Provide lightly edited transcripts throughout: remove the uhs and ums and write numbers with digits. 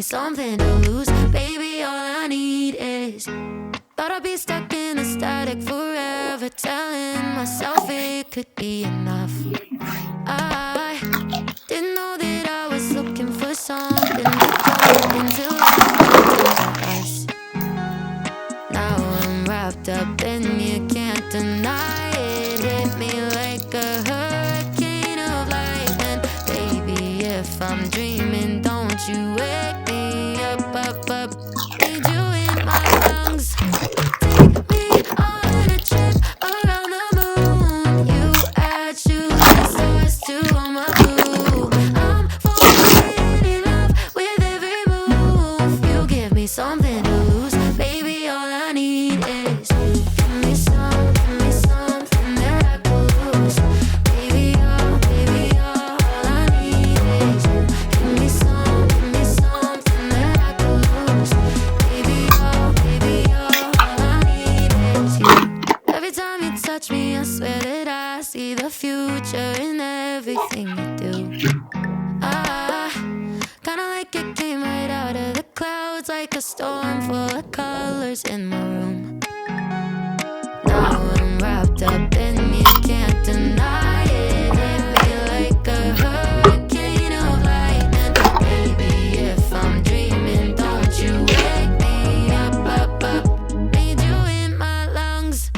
something to lose. Baby, all I need is. Thought I'd be stuck in a static forever, telling myself it could be enough. I didn't know that I was looking for something to until I us. Now I'm wrapped up and you can't deny it. Hit me like a hurricane of lightning. Baby, if I'm dreaming, don't you wake me up, up, up. Need you in my lungs. Take me on a trip around the moon. You add shooting stars to all my blue. I'm falling in love with every move. You give me something to lose. Baby, all I need is. Give me something that I could lose. Baby, all I need is. Give me something that I could lose. Baby, all I need is you. Every time you touch me, I swear that I see the future in everything you do. I kinda like it came right out of the clouds, like a storm full of colors in my room. Now I'm wrapped up and you can't deny it. Hit me like a hurricane of lightning. Baby, if I'm dreaming, don't you wake me up, up, up. Need you in my lungs.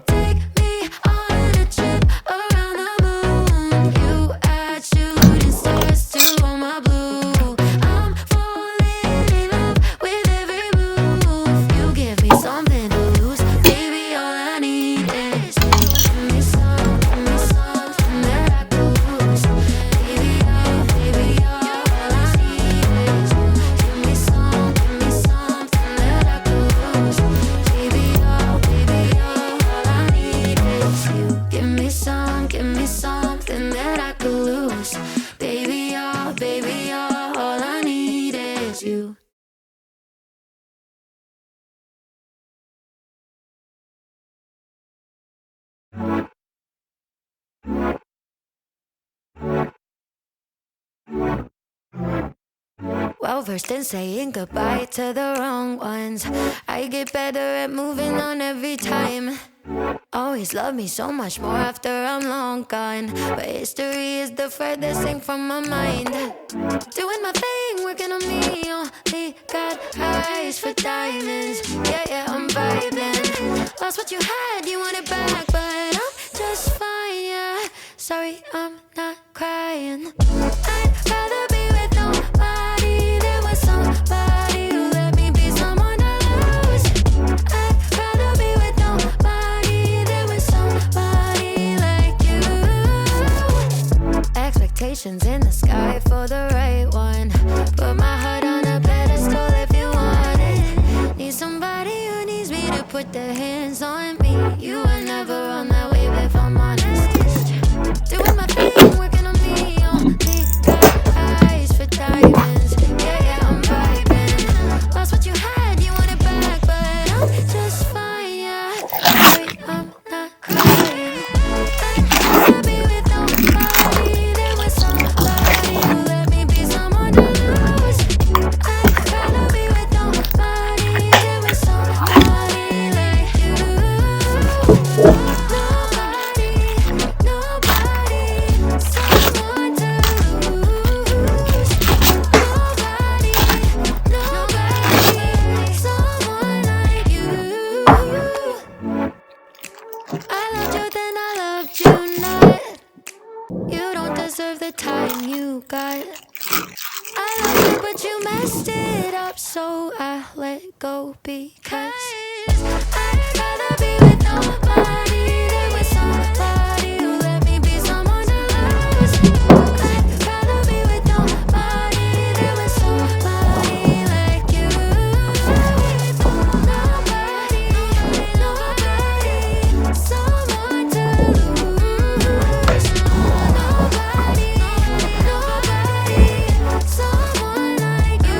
Take me on a trip around the moon. You add shooting stars to all my blue. I'm falling in love with every move. You give me something to lose. Baby, all I need is. Give me something that I could lose. Baby, all I need is. Give me something that I could lose. Baby, all I need is you. Give me something that I could lose. Baby, all I need is you. Well versed in saying goodbye to the wrong ones. I get better at moving on every time. Always love me so much more after I'm long gone. But history is the furthest thing from my mind. Doing my thing, working on me. Only got eyes for diamonds. Yeah, I'm vibing. Lost what you had, you want it back. But I'm just fine, yeah. Sorry, I'm not crying. I'd rather be with nobody than with somebody who let me be someone else. I'd rather be with nobody than with somebody like you. Expectations in the sky for the right one. Put my heart on a pedestal if you want it. Need somebody who needs me to put their hands on me. You were never on that wave if I'm honest. Doing my thing, working on me. Only got eyes for diamonds. Yeah, I'm vibing. Lost what you had, you want it back. But I'm just fine, yeah. Sorry, I'm not crying. I'd rather be with nobody than with somebody who let me be someone else. I'd rather be with nobody than with somebody like you. The time you got, I love you, but you messed it up, so I let go because I'd rather be with nobody than with somebody who let me be someone else. I'd rather be with nobody than with somebody like you. Nobody, someone to lose. Someone like you.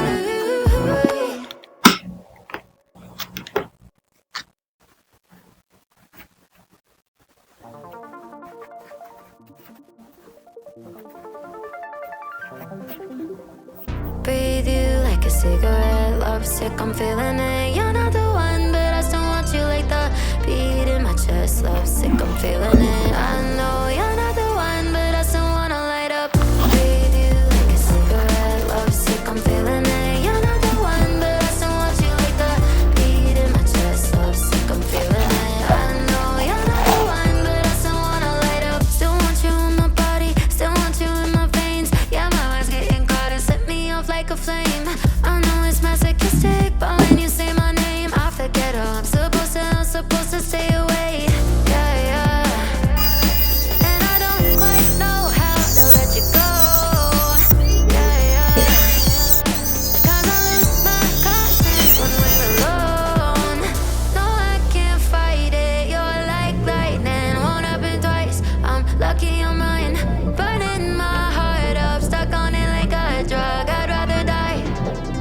cigarette, lovesick, I'm feeling it. You're not the one, but I still want you like the beat in my chest. Lovesick, I'm feeling it. I know you're not the one, but I still wanna light up. Breathe you like a cigarette, lovesick, I'm feeling it. You're not the one, but I still want you like the beat in my chest. Lovesick, I'm feeling it. I know you're not the one, but I still wanna light up. Still want you in my body, still want you in my veins. Yeah, my mind's getting caught and set me off like a flame. I know it's masochistic, but when you say my name, I forget how I'm supposed to stay away. Yeah, yeah. And I don't quite know how to let you go. Yeah, yeah. 'Cause I lose my conscience when we're alone. No, I can't fight it. You're like lightning, won't happen twice. I'm lucky you're mine, burning my heart up, stuck on it like a drug. I'd rather die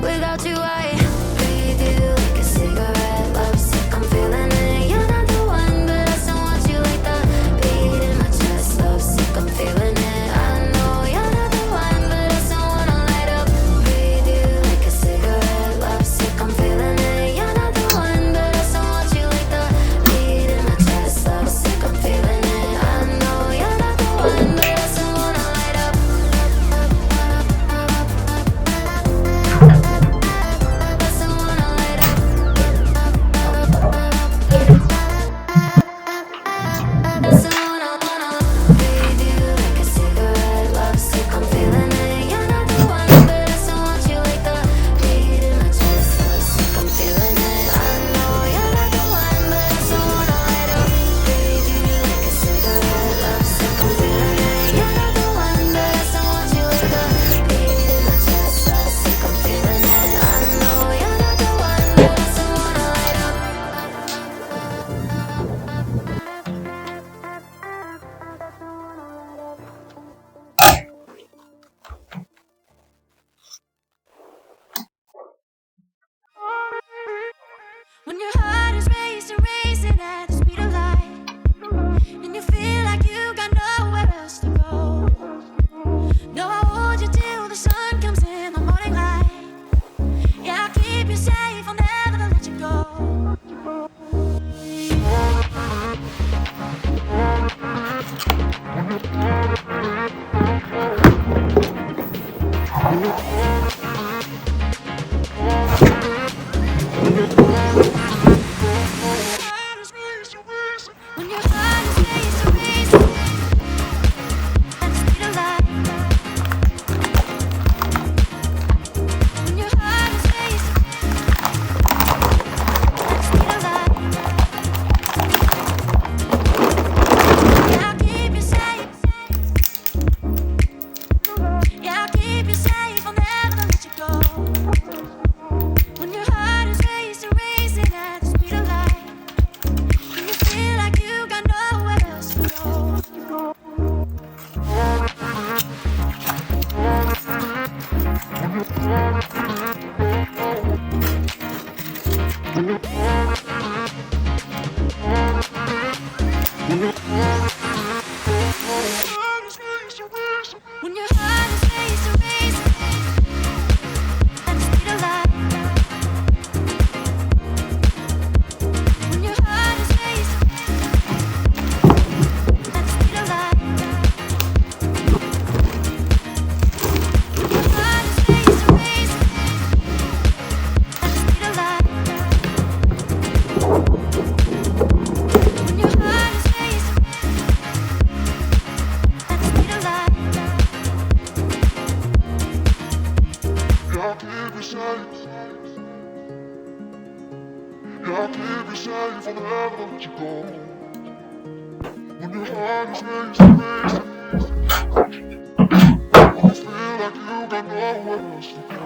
without you. I breathe you like a cigarette, lovesick, I'm feeling it. You're not the one, but I still want you like the beat in my chest. Lovesick, I'm feeling it. I know you're not the one, but I still wanna light up. Breathe you like a cigarette, lovesick, I'm feeling it. You're not the one, but I still want you like the beat in my chest. Lovesick, I'm feeling it. I know you're not the one, but I still wanna light up. When your heart is racing at the speed of light, and you feel like you got nowhere else to go. No, I hold you till the sun comes in the morning light. Yeah, I'll keep you safe, I'll never let you go. When your heart is racing at the speed of light. When your heart is racing at the speed of light. Yeah, I'll keep you safe. Yeah, I'll keep you safe, I'll never let you go. When your heart is racing at the speed of light, and you feel like you got nowhere else to go. When your heart is racing at the speed of light. When your heart is racing at the speed of light. When your heart is racing at the speed of light. When your heart is racing at the speed of light. I'll keep you safe. I'll keep you safe, I'll never let you go. When your heart is racing, you feel like you got nowhere else to go.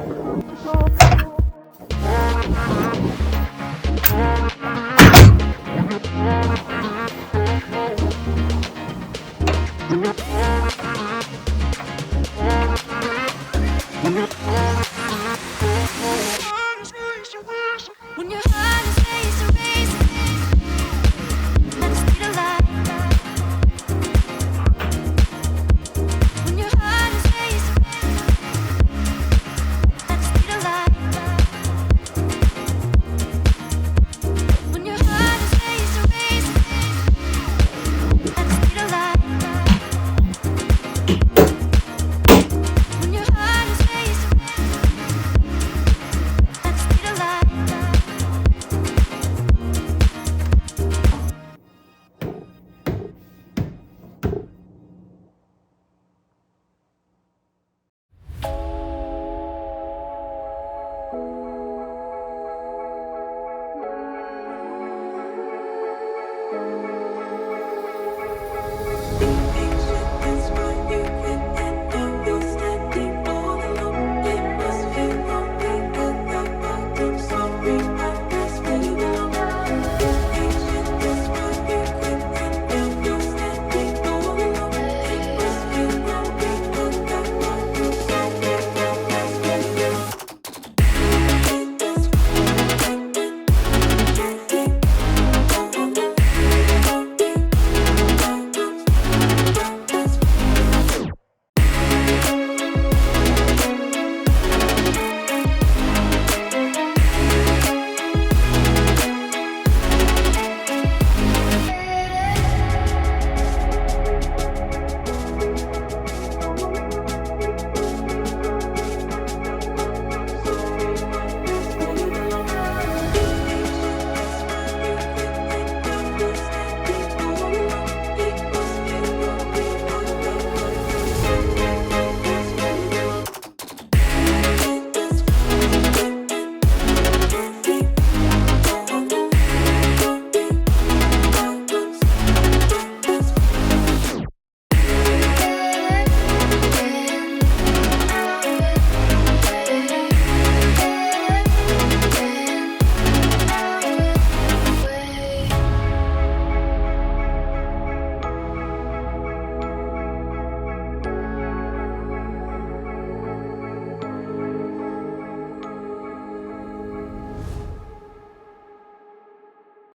When your